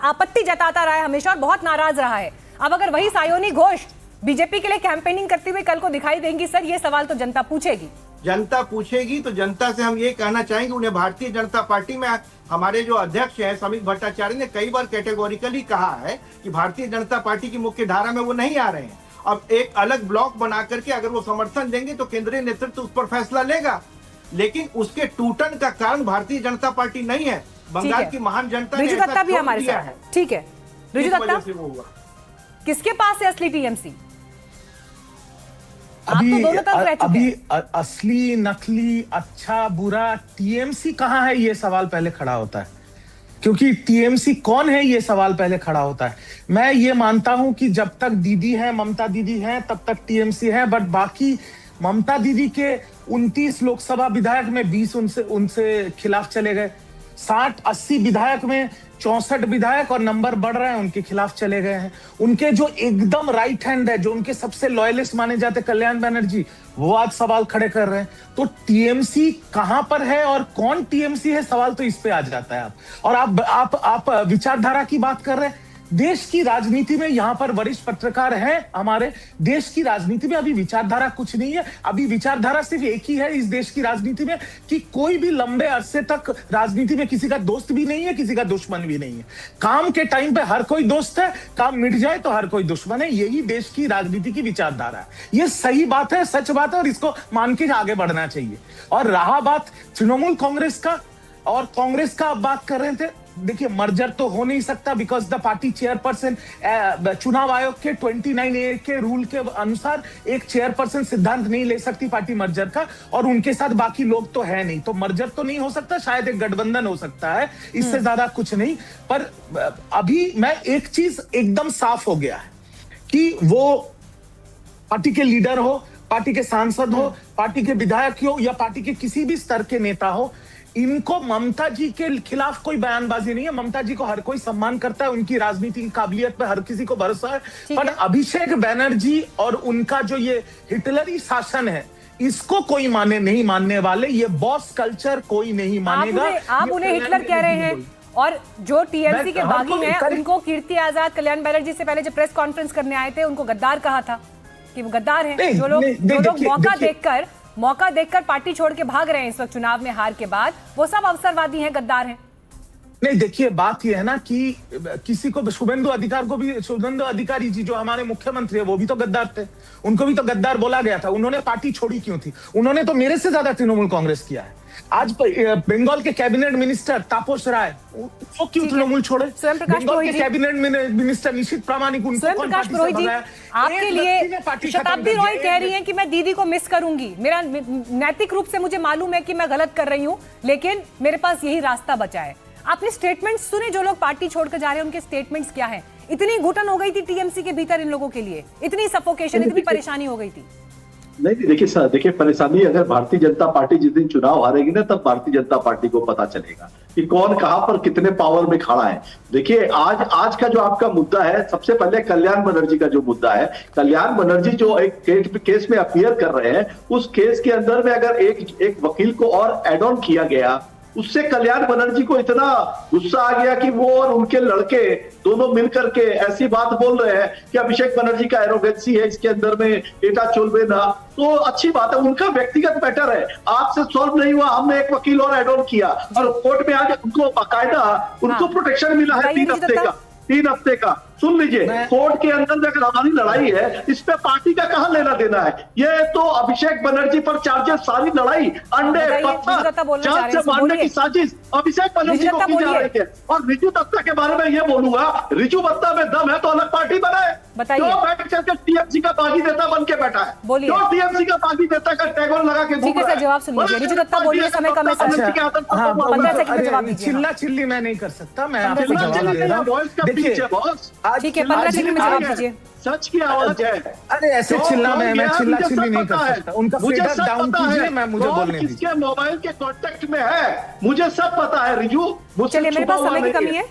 आपत्ति जताता रहा है हमेशा और बहुत नाराज रहा है। अब अगर वही सायोनी घोष बीजेपी के लिए कैंपेनिंग करते हुए कल को दिखाई देंगी, सर ये सवाल तो जनता पूछेगी। जनता पूछेगी तो जनता से हम ये कहना चाहेंगे, उन्हें भारतीय जनता पार्टी में हमारे जो अध्यक्ष हैं समीक भट्टाचार्य ने कई बार कैटेगोरिकली कहा है कि भारतीय जनता पार्टी की मुख्य धारा में वो नहीं आ रहे हैं। अब एक अलग ब्लॉक बना करके अगर वो समर्थन देंगे तो केंद्रीय नेतृत्व उस पर फैसला लेगा, लेकिन उसके टूटन का कारण भारतीय जनता पार्टी नहीं है, बंगाल की महान जनता ने ऐसा छोड़ दिया है। ठीक है रिजू दत्ता, किसके पास है असली टीएमसी? अभी असली नकली अच्छा बुरा टीएमसी कहाँ है ये सवाल पहले खड़ा होता है, क्योंकि टीएमसी कौन है ये सवाल पहले खड़ा होता है। मैं ये मानता हूं कि जब तक दीदी है, ममता दीदी है, तब तक टीएमसी है, बट बाकी ममता दीदी के 29 लोकसभा विधायक में 20 उनसे खिलाफ चले गए, 60-80 विधायक में 64 विधायक और नंबर बढ़ रहे हैं उनके खिलाफ चले गए हैं। उनके जो एकदम राइट हैंड है, जो उनके सबसे लॉयलिस्ट माने जाते कल्याण बनर्जी, वो आज सवाल खड़े कर रहे हैं। तो टीएमसी कहां पर है और कौन टीएमसी है, सवाल तो इस पे आ जाता है। और आप विचारधारा की बात कर रहे हैं। देश की राजनीति में यहाँ पर वरिष्ठ पत्रकार हैं हमारे, देश की राजनीति में अभी विचारधारा कुछ नहीं है। अभी विचारधारा सिर्फ एक ही है इस देश की राजनीति में कि कोई भी लंबे अरसे तक राजनीति में किसी का दोस्त भी नहीं है, किसी का दुश्मन भी नहीं है। काम के टाइम पे हर कोई दोस्त है, काम मिट जाए तो हर कोई दुश्मन है। यही देश की राजनीति की विचारधारा है। ये सही बात है, सच बात है और इसको मान के आगे बढ़ना चाहिए। और रहा बात तृणमूल कांग्रेस का, और कांग्रेस का आप बात कर रहे थे, देखिए मर्जर तो हो नहीं सकता बिकॉज द पार्टी चेयरपर्सन, चुनाव आयोग के 29A के रूल के अनुसार एक चेयरपर्सन सिद्धांत नहीं ले सकती पार्टी मर्जर का, और उनके साथ बाकी लोग तो है नहीं, तो मर्जर तो नहीं हो सकता। शायद एक गठबंधन हो सकता है, इससे ज्यादा कुछ नहीं। पर अभी मैं एक चीज एकदम साफ हो गया है कि वो पार्टी के लीडर हो, पार्टी के सांसद हो, पार्टी के विधायक हो या पार्टी के किसी भी स्तर के नेता हो, इनको ममता जी के खिलाफ कोई बयानबाजी नहीं है। ममता जी को हर कोई सम्मान करता है, उनकी राजनीतिक काबिलियत पे हर किसी को भरोसा है। पर अभिषेक बनर्जी और उनका जो ये हिटलरी शासन है, इसको कोई नहीं मानने वाले। ये बॉस कल्चर कोई नहीं मानेगा। आप उन्हें हिटलर कह रहे हैं, और जो टीएमसी के बागी हैं उनको कीर्ति आजाद, कल्याण बनर्जी से पहले जब प्रेस कॉन्फ्रेंस करने आए थे उनको गद्दार कहा था कि वो गद्दार हैं। जो लोग मौका देखकर पार्टी छोड़ के भाग रहे हैं इस वक्त चुनाव में हार के बाद, वो सब अवसरवादी हैं, गद्दार हैं। नहीं, देखिए बात यह है ना कि किसी को, शुभेंदु अधिकारी जी जो हमारे मुख्यमंत्री है वो भी तो गद्दार थे, उनको भी तो गद्दार बोला गया था। उन्होंने पार्टी छोड़ी क्यों थी? उन्होंने तो मेरे से ज्यादा तृणमूल कांग्रेस किया है। आज बंगाल के कैबिनेट मिनिस्टर तापस राय, वो क्यों तृणमूल छोड़े? बंगाल के कैबिनेट मिनिस्टर निशित प्रामाणिक, उनको कौन पार्टी से भगाया? आपके लिए शताब्दी रॉय कह रही हैं कि मैं दीदी को मिस करूंगी, मेरा नैतिक रूप से मुझे मालूम है कि मैं गलत कर रही हूं, लेकिन मेरे पास यही रास्ता बचा है। आपने स्टेटमेंट्स सुने जो लोग पार्टी छोड़कर जा रहे हैं, उनके स्टेटमेंट्स क्या हैं? इतनी घुटन हो गई थी टीएमसी के भीतर इन लोगों के लिए, इतनी सफोकेशन, इतनी परेशानी हो गई थी। नहीं देखिए परेशानी अगर भारतीय जनता पार्टी जिस दिन चुनाव हारेगी ना, तब भारतीय जनता पार्टी को पता चलेगा कि कौन कहां पर कितने पावर में खड़ा है। देखिए आज का जो आपका मुद्दा है, सबसे पहले कल्याण बनर्जी का जो मुद्दा है, कल्याण बनर्जी जो एक केस में अपीयर कर रहे हैं, उस केस के अंदर में अगर एक वकील को और एड ऑन किया गया, उससे कल्याण बनर्जी को इतना गुस्सा आ गया कि वो और उनके लड़के दोनों मिलकर के ऐसी बात बोल रहे हैं कि अभिषेक बनर्जी का एरोगेंसी है इसके अंदर में, डेटा चुलबे ना। तो अच्छी बात है, उनका व्यक्तिगत मैटर है, आपसे सॉल्व नहीं हुआ, हमने एक वकील और एड ऑन किया और कोर्ट में आके उनको बाकायदा उनको प्रोटेक्शन मिला है 3 हफ्ते का। सुन लीजिए, कोर्ट के अंदर अगर हमारी लड़ाई है, इस पे पार्टी का कहां लेना देना है? ये तो अभिषेक बनर्जी पर चार्जेस, सारी लड़ाई अंडे पत्थर जान से मारने की साजिश अभिषेक बनर्जी को की जा रही है। और रिजू दत्ता के बारे में ये बोलूंगा, रिजू दत्ता में दम है तो अलग पार्टी बनाए, क्यों बैठ करके टीएमसी का बागी नेता बन के बैठा है? क्यों टीएमसी का बागी नेता का टैगोर लगा के घूम रहा है? जवाब सुन लीजिए रिजू दत्ता, बोलिए, समय कम है। 15 सेकंड में जवाब दीजिए। चिल्ली मैं नहीं कर सकता, मैं आपको जवाब दे रहा हूं। देखिए ठीक है, 15 सेकंड में जवाब दीजिए। सच की आवाज है। अरे ऐसे चिल्ला मैं चिल्ली नहीं कर सकता। उनका फेडर डाउन कीजिए, मैं मुझे बोलने दीजिए। किसके मोबाइल के कांटेक्ट में है मुझे सब पता है रिजू। चलिए, मेरे पास समय की कमी है।